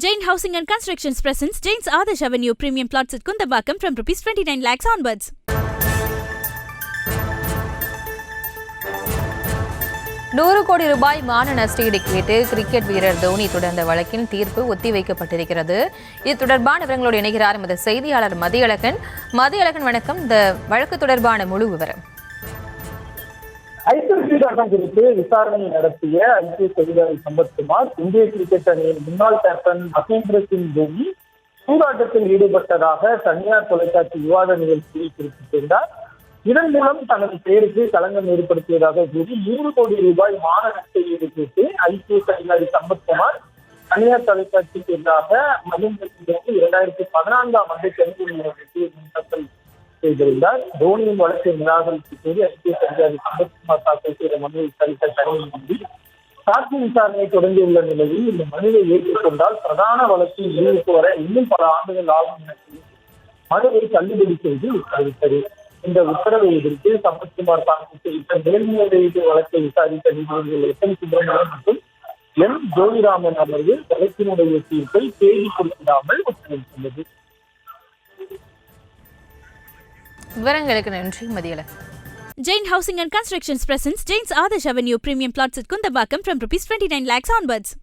Jain Housing and Constructions presents Jain's Adarsh Avenue Premium Plots at Kundambakam from Rs 29 lakhs onwards. 100 கோடி ரூபாய் மான நஷ்டஈடு கேட்டு cricket வீரர் தோனி தொடர்ந்த வழக்கின் தீர்ப்பு ஒத்திவைக்கப்பட்டிருக்கிறது. இது தொடர்பான விவரங்களோடு இணைகிறார் எமது செய்தியாளர் மதியழகன். வணக்கம். இந்த வழக்கு தொடர்பான முழு விவரம். ஐபிஎல் சட்டம் குறித்து விசாரணை நடத்திய ஐபிஎஸ் அதிகாரி சம்பத்குமார் இந்திய கிரிக்கெட் அணியின் முன்னாள் கேப்டன் மகேந்திர சிங் தோனி சூதாட்டத்தில் ஈடுபட்டதாக தனியார் தொலைக்காட்சி விவாத நிகழ்ச்சியில் குறிப்பிட்டிருந்தார். இதன் மூலம் தனது பெயருக்கு களங்கம் ஏற்படுத்தியதாக கூறி 100 கோடி ரூபாய் மான நஷ்டஈடு கேட்டு ஐபிஎஸ் அதிகாரி சம்பத்குமார் தனியார் தொலைக்காட்சிக்கு எதிராக மகேந்திர சிங் தோனி 2014ஆம் ஆண்டு சென்னை நீதிமன்றத்தில் தாக்கல் செய்திருந்தார். தோனியின் வழக்கை நிராகரித்து கூறி ஐபிஎஸ் அதிகாரி சம்பத்குமார் தாக்கல் செய்த மனுவை விசாரித்த தனி நீதிபதி சாட்சி விசாரணை தொடங்கியுள்ள நிலையில் இந்த மனுவை ஏற்றுக்கொண்டால் பிரதான வழக்கில் முடிவுக்கு வர இன்னும் பல ஆண்டுகள் ஆகும் என மனுவை தள்ளுபடி செய்து உத்தரவிட்டது. இந்த உத்தரவை எதிர்த்து சம்பத்குமார் தாக்கல் செய்த மேல்முறையீட்டு வழக்கை விசாரித்த நீதிபதிகள் எஸ்.என். சுப்பிரமணியன் மற்றும் எம். ஜோதிராமன் அமர்வு வழக்கினுடைய தீர்ப்பை தேதி குறிப்பிடாமல் உத்தரவிட்டுள்ளது. விவரங்களுக்கு நன்றி Mathiyazhagan. Jain Housing and Constructions presents Jain's Adarsh Avenue Premium Plots at Kundambakam from Rs 29 lakhs onwards.